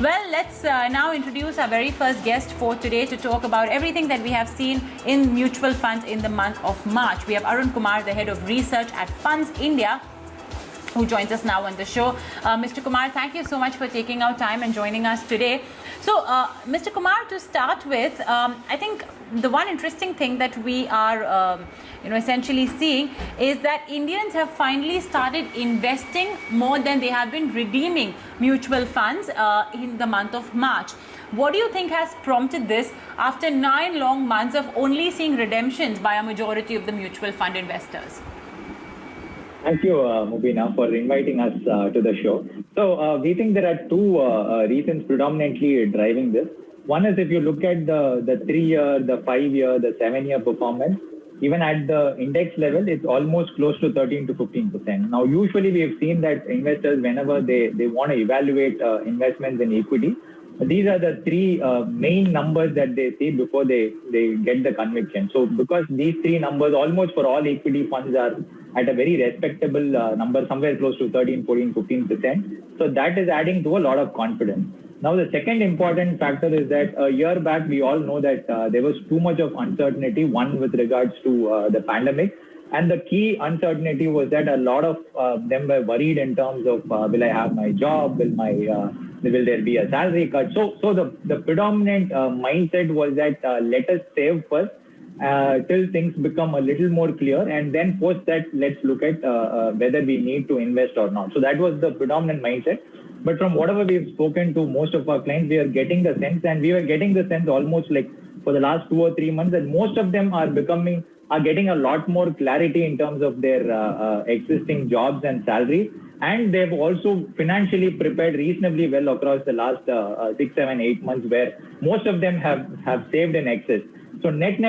Well, let's now introduce our very first guest for today to talk about everything that we have seen in mutual funds in the month of March. We have Arun Kumar, the head of research at FundsIndia, who joins us now on the show. Mr. Kumar, thank you so much for taking out time and joining us today. So, Mr. Kumar, to start with, I think the one interesting thing that we are, essentially seeing is that Indians have finally started investing more than they have been redeeming mutual funds in the month of March. What do you think has prompted this after 9 long months of only seeing redemptions by a majority of the mutual fund investors? Thank you, Mubina, for inviting us to the show. So we think there are two reasons predominantly driving this. One is if you look at the 3-year, the 5-year, the 7-year performance, even at the index level, it's almost close to 13 to 15%. Now, usually we have seen that investors, whenever they want to evaluate investments in equity, these are the three main numbers that they see before they get the conviction. So because these three numbers almost for all equity funds are at a very respectable number, somewhere close to 13, 14, 15%. So that is adding to a lot of confidence. Now, the second important factor is that a year back, we all know that there was too much of uncertainty, one with regards to the pandemic. And the key uncertainty was that a lot of them were worried in terms of, will I have my job? Will there be a salary cut? So the predominant mindset was that let us save first till things become a little more clear, and then post that let's look at whether we need to invest or not. So that was the predominant mindset. But from whatever we've spoken to most of our clients, we are getting the sense, and we were getting the sense almost like for the last 2 or 3 months, that most of them are getting a lot more clarity in terms of their existing jobs and salary. And they've also financially prepared reasonably well across the last 6, 7, 8 months, where most of them have saved in excess. So net,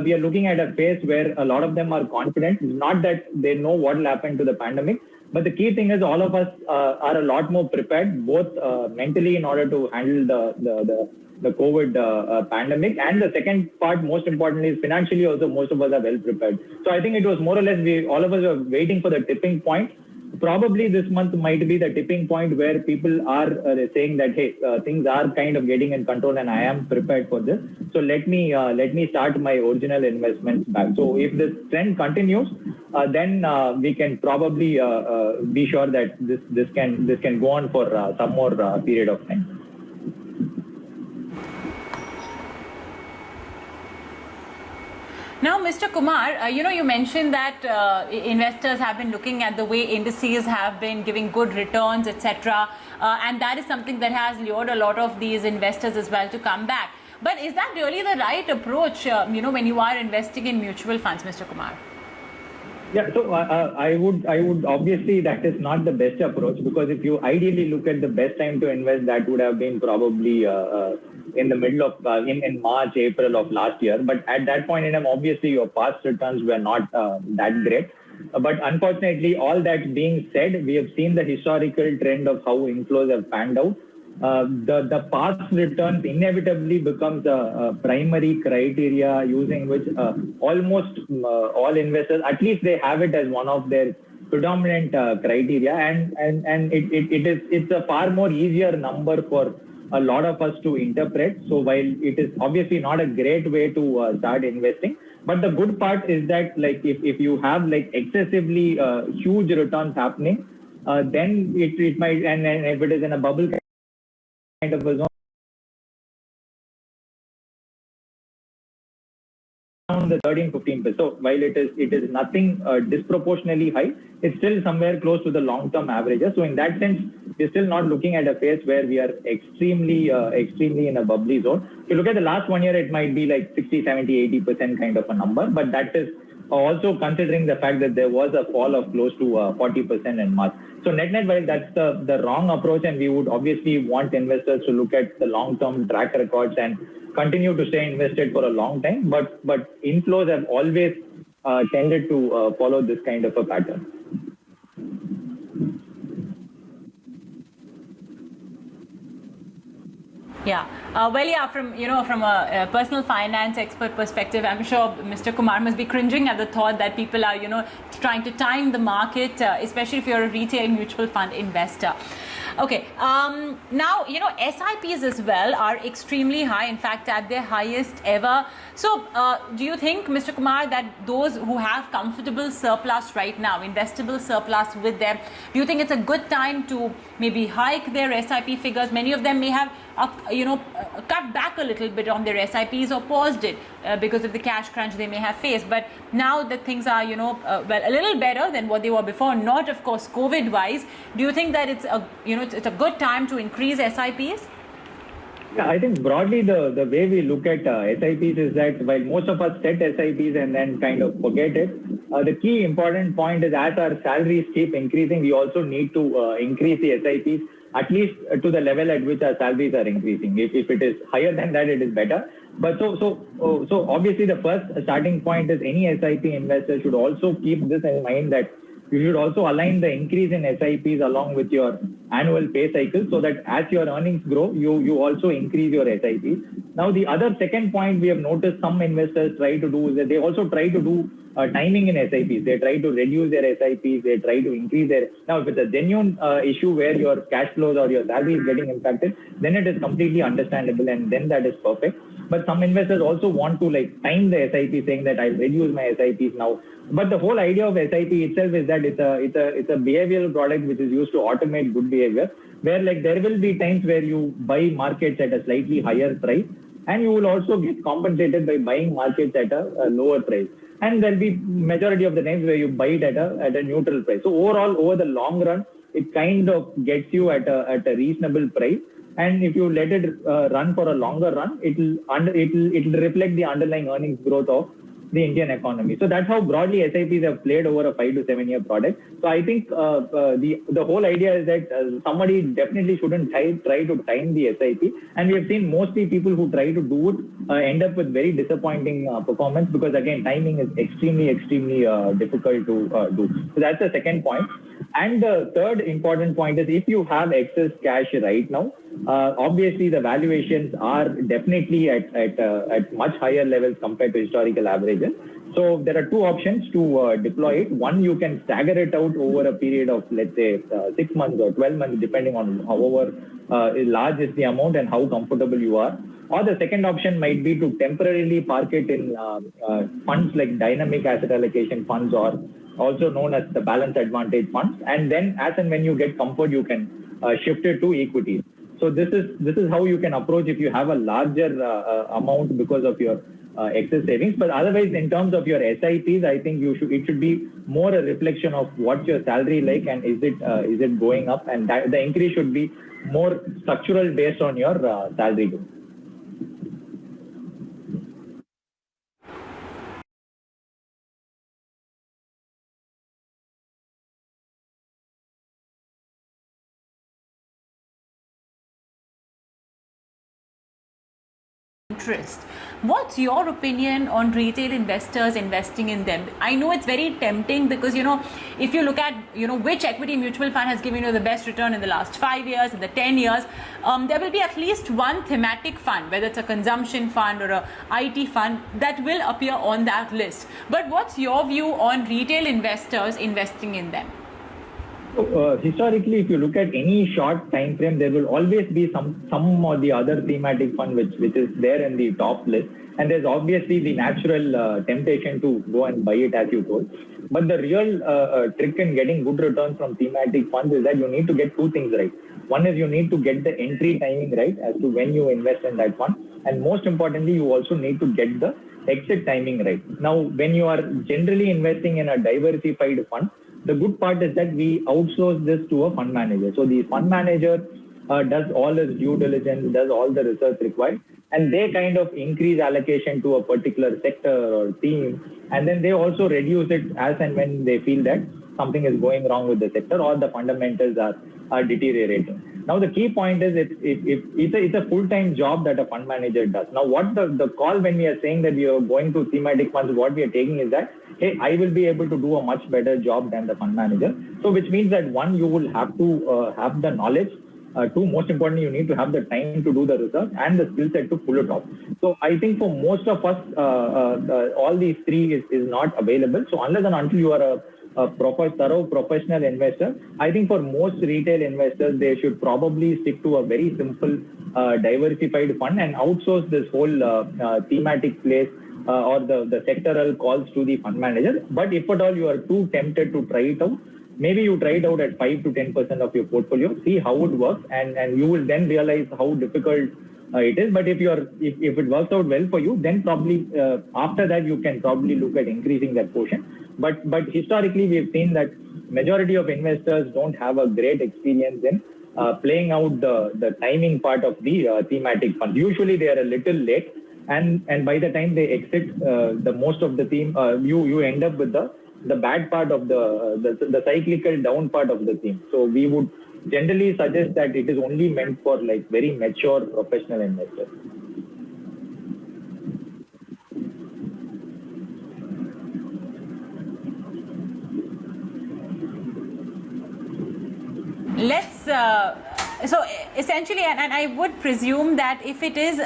we are looking at a phase where a lot of them are confident, not that they know what will happen to the pandemic, but the key thing is all of us are a lot more prepared, both mentally in order to handle the COVID pandemic. And the second part, most importantly, is financially also most of us are well prepared. So I think it was more or less, all of us were waiting for the tipping point. Probably this month might be the tipping point where people are saying that, hey, things are kind of getting in control and I am prepared for this. So let me start my original investments back. So if this trend continues, then we can probably be sure that this can go on for some more period of time. Now, Mr. Kumar, you mentioned that investors have been looking at the way indices have been giving good returns, etc. And that is something that has lured a lot of these investors as well to come back. But is that really the right approach, when you are investing in mutual funds, Mr. Kumar? Yeah, so I would obviously, that is not the best approach, because if you ideally look at the best time to invest, that would have been probably in the middle of in March, April of last year. But at that point in time, obviously your past returns were not that great. But unfortunately, all that being said, we have seen the historical trend of how inflows have panned out. The past returns inevitably becomes a primary criteria using which almost all investors, at least they have it as one of their predominant criteria, and it's a far more easier number for a lot of us to interpret. So while it is obviously not a great way to start investing, but the good part is that, like, if you have like excessively huge returns happening, then it might, and if it is in a bubble kind of a zone, around the 13-15%. So while it is nothing disproportionately high, it's still somewhere close to the long-term averages. So in that sense, we're still not looking at a phase where we are extremely in a bubbly zone. If you look at the last 1 year, it might be like 60, 70, 80% kind of a number, but that is also considering the fact that there was a fall of close to 40% in March. So net, while that's the wrong approach, and we would obviously want investors to look at the long-term track records and continue to stay invested for a long time, but inflows have always tended to follow this kind of a pattern. Yeah. From a personal finance expert perspective, I'm sure Mr. Kumar must be cringing at the thought that people are, trying to time the market, especially if you're a retail mutual fund investor. Okay. Now, SIPs as well are extremely high, in fact, at their highest ever. So, do you think, Mr. Kumar, that those who have comfortable surplus right now, investable surplus with them, do you think it's a good time to maybe hike their SIP figures? Many of them may have, cut back a little bit on their SIPs or paused it because of the cash crunch they may have faced. But now that things are, a little better than what they were before, not of course COVID-wise, do you think that it's a good time to increase SIPs? Yeah, I think broadly the way we look at SIPs is that while most of us set SIPs and then kind of forget it, the key important point is as our salaries keep increasing, we also need to increase the SIPs at least to the level at which our salaries are increasing. If it is higher than that, it is better. But so obviously the first starting point is any SIP investor should also keep this in mind, that you should also align the increase in SIPs along with your annual pay cycle, so that as your earnings grow, you also increase your SIPs. Now, the other second point we have noticed some investors try to do is that they also try to do timing in SIPs. They try to reduce their SIPs. They try to increase their. Now, if it's a genuine issue where your cash flows or your salary is getting impacted, then it is completely understandable, and then that is perfect. But some investors also want to time the SIP, saying that I'll reduce my SIPs now. But the whole idea of SIP itself is that it's a behavioral product which is used to automate good behavior, where there will be times where you buy markets at a slightly higher price, and you will also get compensated by buying markets at a lower price. And there'll be majority of the times where you buy it at a neutral price. So overall, over the long run, it kind of gets you at a reasonable price. And if you let it run for a longer run, it'll reflect the underlying earnings growth of the Indian economy. So that's how broadly SIPs have played over a 5 to 7 year product. So I think the whole idea is that somebody definitely shouldn't try to time the SIP. And we have seen mostly people who try to do it end up with very disappointing performance, because again, timing is extremely difficult to do. So that's the second point. And the third important point is, if you have excess cash right now, obviously the valuations are definitely at much higher levels compared to historical averages. So there are two options to deploy it. One, you can stagger it out over a period of, let's say, 6 months or 12 months, depending on however large is the amount and how comfortable you are. Or the second option might be to temporarily park it in funds like dynamic asset allocation funds, or also known as the balance advantage funds. And then as and when you get comfort, you can shift it to equities. So this is how you can approach if you have a larger amount because of your excess savings. But otherwise, in terms of your SIPs, I think it should be more a reflection of what's your salary like, and is it going up, and the increase should be more structural based on your salary growth. Interest. What's your opinion on retail investors investing in them? I know it's very tempting because, if you look at, which equity mutual fund has given you the best return in the last 5 years, in the 10 years, there will be at least one thematic fund, whether it's a consumption fund or a IT fund, that will appear on that list. But what's your view on retail investors investing in them? So, historically, if you look at any short time frame, there will always be some or the other thematic fund which is there in the top list, and there's obviously the natural temptation to go and buy it, as you told. But the real trick in getting good returns from thematic funds is that you need to get two things right. One is you need to get the entry timing right as to when you invest in that fund, and most importantly, you also need to get the exit timing right. Now, when you are generally investing in a diversified fund, the good part is that we outsource this to a fund manager. So the fund manager does all his due diligence, does all the research required, and they kind of increase allocation to a particular sector or theme, and then they also reduce it as and when they feel that something is going wrong with the sector or the fundamentals are deteriorating. Now, the key point is it's a full-time job that a fund manager does. Now, what the call when we are saying that we are going to thematic funds, what we are taking is that, hey, I will be able to do a much better job than the fund manager. So which means that one, you will have to have the knowledge. Two, most importantly, you need to have the time to do the research and the skill set to pull it off. So I think for most of us, all these three is not available. So unless and until you are a proper, thorough professional investor. I think for most retail investors, they should probably stick to a very simple, diversified fund and outsource this whole thematic place or the sectoral calls to the fund manager. But if at all you are too tempted to try it out, maybe you try it out at 5 to 10% of your portfolio, see how it works, and you will then realize how difficult it is. But if it works out well for you, then probably after that you can probably look at increasing that portion. But historically we have seen that majority of investors don't have a great experience in playing out the timing part of the thematic fund. Usually they are a little late, and by the time they exit the most of the theme, you end up with the bad part of the cyclical down part of the theme. So we would generally suggest that it is only meant for like very mature professional investors. Let's so essentially, and I would presume that if it is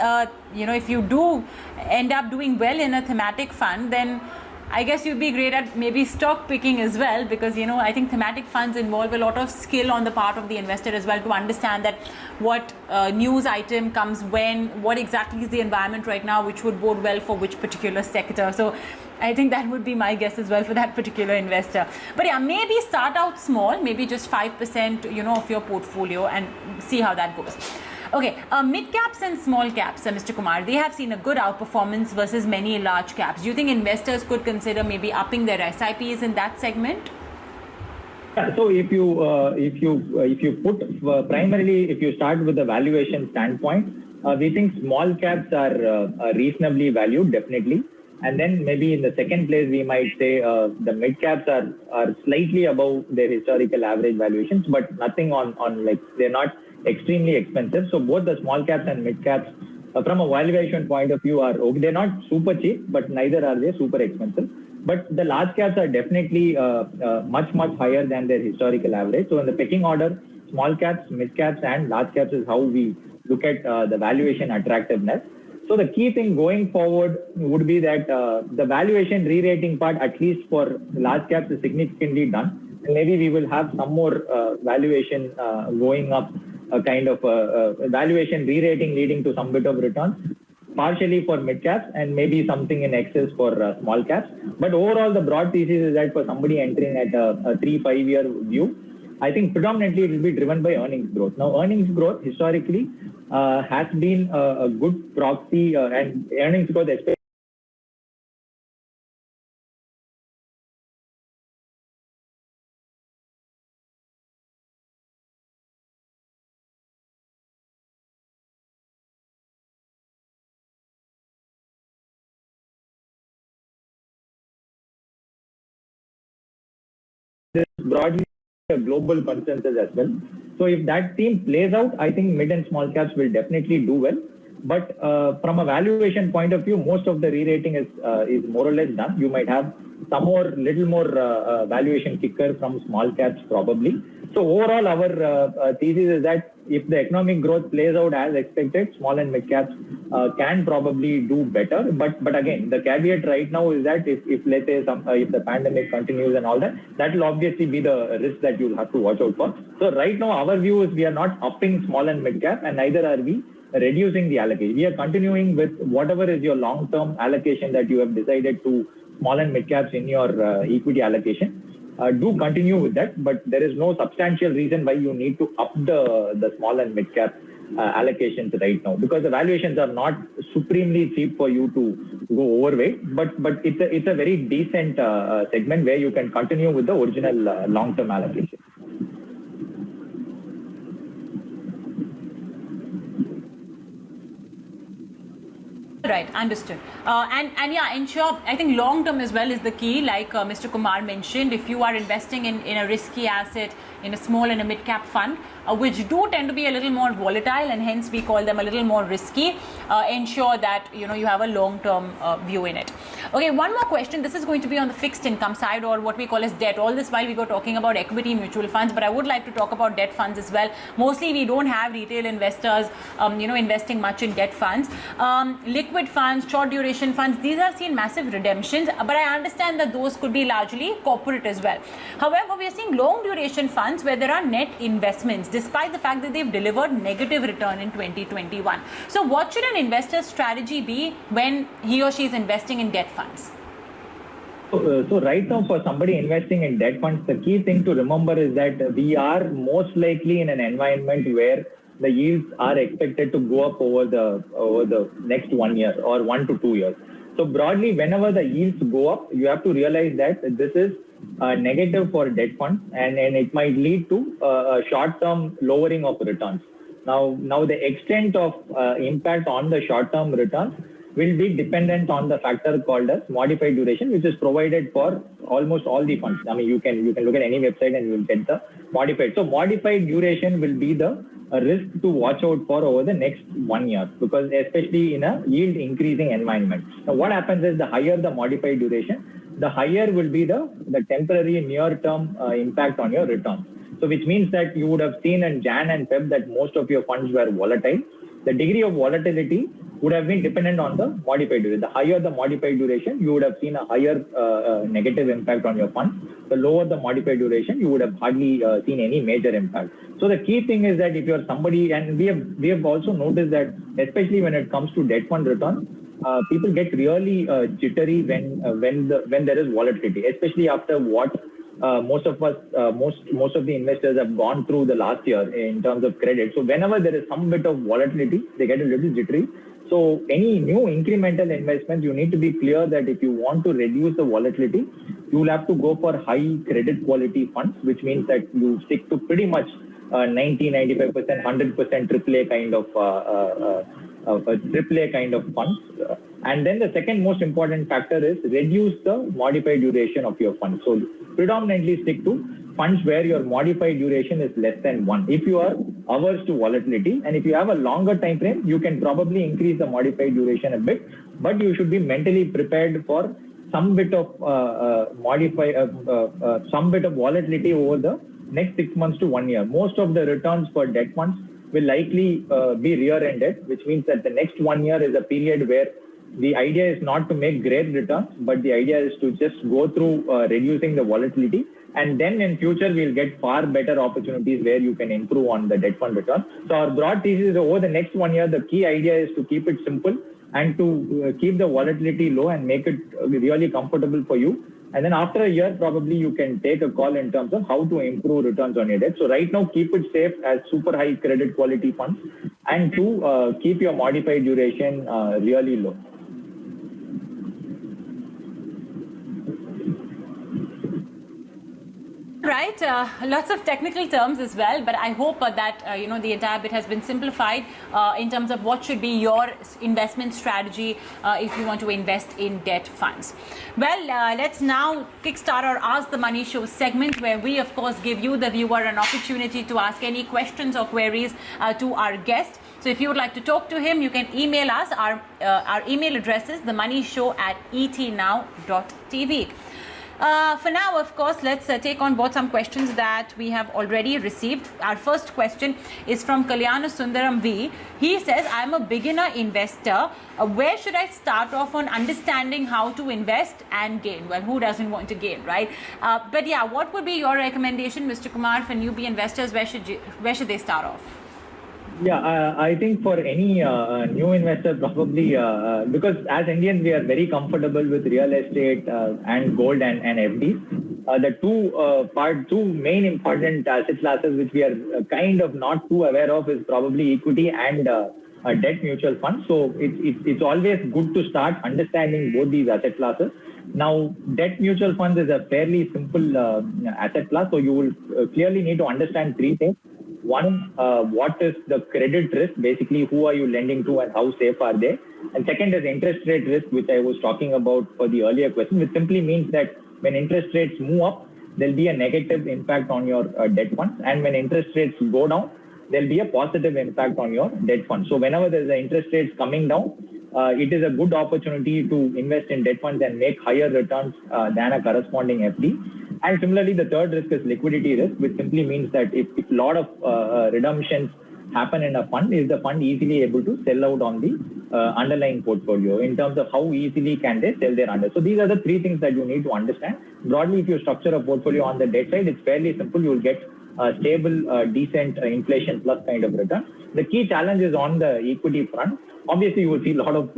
if you do end up doing well in a thematic fund, then I guess you'd be great at maybe stock picking as well, because I think thematic funds involve a lot of skill on the part of the investor as well to understand that what news item comes when, what exactly is the environment right now, which would bode well for which particular sector. So I think that would be my guess as well for that particular investor. But yeah, maybe start out small, maybe just 5% of your portfolio and see how that goes. Okay, mid caps and small caps, Mr. Kumar, they have seen a good outperformance versus many large caps. Do you think investors could consider maybe upping their SIPs in that segment? So if you put primarily, if you start with the valuation standpoint, we think small caps are reasonably valued, definitely. And then maybe in the second place, we might say the mid caps are slightly above their historical average valuations, but nothing on like, they're not extremely expensive. So both the small caps and mid caps from a valuation point of view are okay. They're not super cheap, but neither are they super expensive. But the large caps are definitely much higher than their historical average. So in the pecking order, small caps, mid caps and large caps is how we look at the valuation attractiveness. So the key thing going forward would be that the valuation re-rating part, at least for large caps, is significantly done. And maybe we will have some more valuation going up, a kind of valuation re-rating leading to some bit of return, partially for mid caps and maybe something in excess for small caps. But overall, the broad thesis is that for somebody entering at a 3-5 year view, I think predominantly it will be driven by earnings growth. Now, earnings growth historically has been a good proxy, and earnings growth especially broadly a global consensus as well. So if that theme plays out, I think mid and small caps will definitely do well. But from a valuation point of view, most of the re-rating is more or less done. You might have some little more valuation kicker from small caps probably. So overall, our thesis is that if the economic growth plays out as expected, small and mid caps can probably do better. But again, the caveat right now is that if let's say if the pandemic continues and all that, that will obviously be the risk that you'll have to watch out for. So right now, our view is we are not upping small and mid cap, and neither are we reducing the allocation. We are continuing with whatever is your long-term allocation that you have decided to small and mid caps in your equity allocation. Do continue with that, but there is no substantial reason why you need to up the small and mid cap allocations right now, because the valuations are not supremely cheap for you to go overweight. But it's a very decent segment where you can continue with the original long-term allocation. Right, understood. And yeah, ensure, I think long term as well is the key, like Mr. Kumar mentioned. If you are investing in a risky asset, in a small and a mid cap fund, which do tend to be a little more volatile, and hence we call them a little more risky. Ensure that you have a long-term view in it. Okay, one more question. This is going to be on the fixed income side, or what we call as debt. All this while we were talking about equity mutual funds, but I would like to talk about debt funds as well. Mostly we don't have retail investors investing much in debt funds. Liquid funds, short duration funds, these have seen massive redemptions, but I understand that those could be largely corporate as well. However, we are seeing long duration funds where there are net investments despite the fact that they've delivered negative return in 2021. So what should an investor's strategy be when he or she is investing in debt funds? So right now, for somebody investing in debt funds, the key thing to remember is that we are most likely in an environment where the yields are expected to go up over the next 1 year or 1 to 2 years. So broadly, whenever the yields go up, you have to realize that this is negative for debt funds, and it might lead to a short-term lowering of returns. Now the extent of impact on the short-term returns will be dependent on the factor called as modified duration, which is provided for almost all the funds. I mean, you can look at any website and you will get the modified. So modified duration will be the risk to watch out for over the next 1 year, because especially in a yield increasing environment. Now what happens is the higher the modified duration, the higher will be the temporary near-term impact on your returns. So which means that you would have seen in Jan and Feb that most of your funds were volatile. The degree of volatility would have been dependent on the modified duration. The higher the modified duration, you would have seen a higher negative impact on your funds. The lower the modified duration, you would have hardly seen any major impact. So the key thing is that if you're somebody, and we have also noticed that especially when it comes to debt fund returns, people get really jittery when there is volatility, especially after what most of the investors have gone through the last year in terms of credit. So whenever there is some bit of volatility, they get a little jittery. So any new incremental investments, you need to be clear that if you want to reduce the volatility, you will have to go for high credit quality funds, which means that you stick to pretty much 90, 95%, 100% AAA kind of funds. And then the second most important factor is reduce the modified duration of your funds. So predominantly stick to funds where your modified duration is less than 1. If you are averse to volatility, and if you have a longer time frame, you can probably increase the modified duration a bit, but you should be mentally prepared for some bit of volatility over the next 6 months to 1 year. Most of the returns for debt funds will likely be rear-ended, which means that the next 1 year is a period where the idea is not to make great returns, but the idea is to just go through reducing the volatility. And then in future, we'll get far better opportunities where you can improve on the debt fund return. So our broad thesis is over the next 1 year, the key idea is to keep it simple and to keep the volatility low and make it really comfortable for you. And then after a year, probably you can take a call in terms of how to improve returns on your debt. So right now, keep it safe as super high credit quality funds, and to keep your modified duration really low. Right, lots of technical terms as well, but I hope that the entire bit has been simplified in terms of what should be your investment strategy if you want to invest in debt funds. Well, let's now kickstart our Ask the Money Show segment, where we of course give you, the viewer, an opportunity to ask any questions or queries to our guest. So if you would like to talk to him, you can email us. Our email address is themoneyshow@etnow.tv. For now, of course, let's take on board some questions that we have already received. Our first question is from Kalyana Sundaram V. He says, I'm a beginner investor. Where should I start off on understanding how to invest and gain? Well, who doesn't want to gain, right? But yeah, what would be your recommendation, Mr. Kumar, for newbie investors? Where should they start off? Yeah, I think for any new investor, probably because as Indians, we are very comfortable with real estate and gold and FDs. The two main important asset classes which we are kind of not too aware of is probably equity and debt mutual funds. So it's always good to start understanding both these asset classes. Now, debt mutual funds is a fairly simple asset class. So you will clearly need to understand three things. One, what is the credit risk? Basically, who are you lending to and how safe are they? And second is interest rate risk, which I was talking about for the earlier question, which simply means that when interest rates move up, there'll be a negative impact on your debt funds. And when interest rates go down, there'll be a positive impact on your debt funds. So whenever there's a interest rates coming down, it is a good opportunity to invest in debt funds and make higher returns than a corresponding FD. And similarly, the third risk is liquidity risk, which simply means that if a lot of redemptions happen in a fund, is the fund easily able to sell out on the underlying portfolio in terms of how easily can they sell their under. So these are the three things that you need to understand. Broadly, if you structure a portfolio on the debt side, it's fairly simple. You'll get a stable, decent inflation plus kind of return. The key challenge is on the equity front. Obviously, you will see a lot of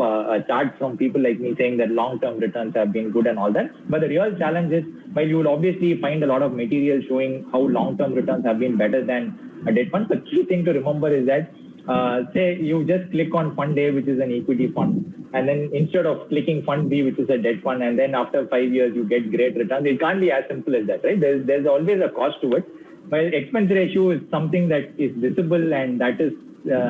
charts from people like me saying that long-term returns have been good and all that. But the real challenge is, while you will obviously find a lot of material showing how long-term returns have been better than a debt fund, the key thing to remember is that, say you just click on Fund A, which is an equity fund, and then instead of clicking Fund B, which is a debt fund, and then after 5 years you get great returns, it can't be as simple as that, right? There's always a cost to it. While expense ratio is something that is visible and that is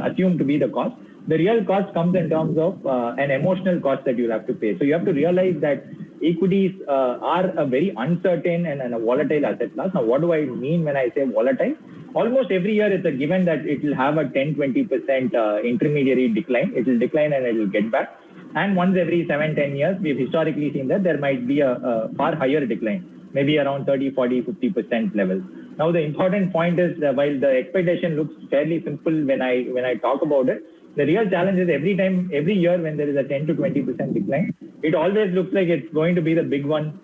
assumed to be the cost, the real cost comes in terms of an emotional cost that you'll have to pay. So you have to realize that equities are a very uncertain and a volatile asset class. Now, what do I mean when I say volatile? Almost every year it's a given that it will have a 10-20% intermediary decline. It will decline and it will get back. And once every 7-10 years, we've historically seen that there might be a far higher decline, maybe around 30, 40, 50% levels. Now, the important point is while the expectation looks fairly simple when I talk about it, the real challenge is every year when there is a 10 to 20% decline, it always looks like it's going to be the big one,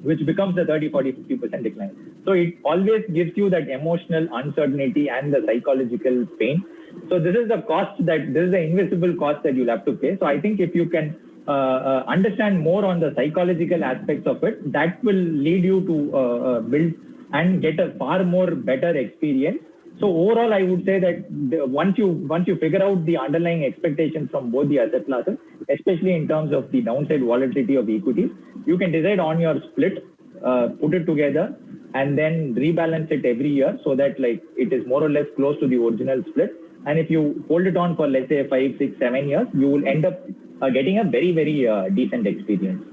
which becomes the 30, 40, 50% decline. So it always gives you that emotional uncertainty and the psychological pain. So this is the invisible cost that you'll have to pay. So I think if you can understand more on the psychological aspects of it, that will lead you to build and get a far more better experience. So overall, I would say that once you figure out the underlying expectations from both the asset classes, especially in terms of the downside volatility of equities, you can decide on your split, put it together, and then rebalance it every year so that it is more or less close to the original split. And if you hold it on for, let's say, 5, 6, 7 years, you will end up getting a very, very decent experience.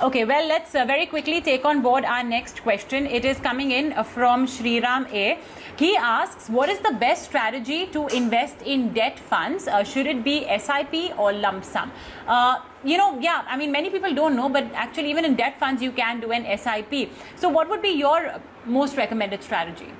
Okay, well, let's very quickly take on board our next question. It is coming in from Shriram A. He asks, what is the best strategy to invest in debt funds? Should it be SIP or lump sum? Many people don't know, but actually even in debt funds, you can do an SIP. So what would be your most recommended strategy?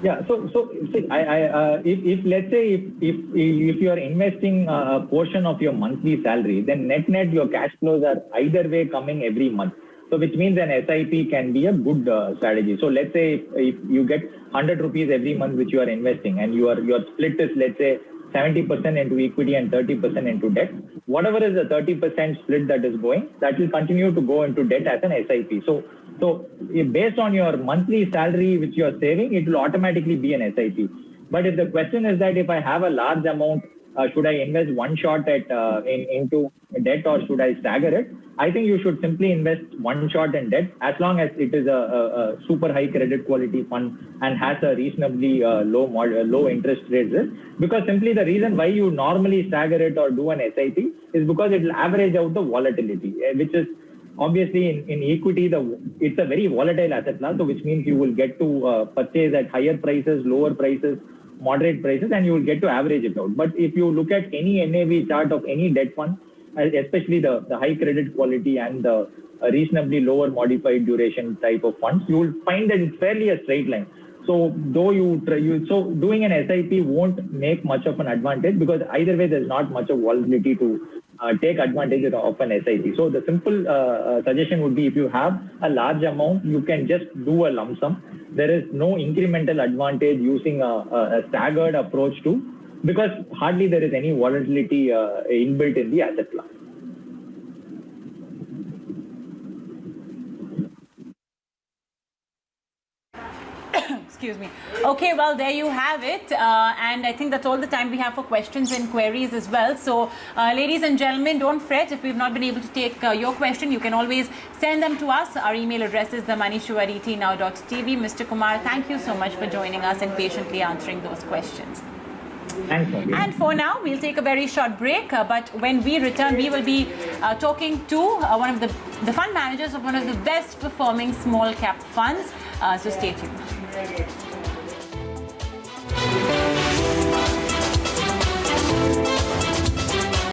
Yeah, so see, if let's say if you are investing a portion of your monthly salary, then net your cash flows are either way coming every month. So which means an SIP can be a good strategy. So let's say if you get 100 rupees every month which you are investing, and your split is, let's say, 70% into equity and 30% into debt, whatever is the 30% split that is going, that will continue to go into debt as an SIP. So based on your monthly salary which you are saving, it will automatically be an SIP. But if the question is that if I have a large amount, should I invest one shot into debt or should I stagger it? I think you should simply invest one shot in debt as long as it is a super high credit quality fund and has a reasonably low interest rate risk. Because simply the reason why you normally stagger it or do an SIP is because it will average out the volatility, which is obviously in equity, it's a very volatile asset class, so which means you will get to purchase at higher prices, lower prices, moderate prices, and you will get to average it out. But if you look at any NAV chart of any debt fund, especially the high credit quality and the reasonably lower modified duration type of funds, you will find that it's fairly a straight line. So so doing an SIP won't make much of an advantage because either way there's not much of volatility to take advantage of an SIP. So the simple suggestion would be if you have a large amount, you can just do a lump sum. There is no incremental advantage using a staggered approach because hardly there is any volatility inbuilt in the asset class. Excuse me. Okay, well, there you have it. And I think that's all the time we have for questions and queries as well. So, ladies and gentlemen, don't fret if we've not been able to take your question. You can always send them to us. Our email address is themoneyshow@etnow.tv. Mr. Kumar, thank you so much for joining us and patiently answering those questions. Thanks, Mobeen. And for now, we'll take a very short break. But when we return, we will be talking to one of the fund managers of one of the best performing small cap funds. So stay tuned.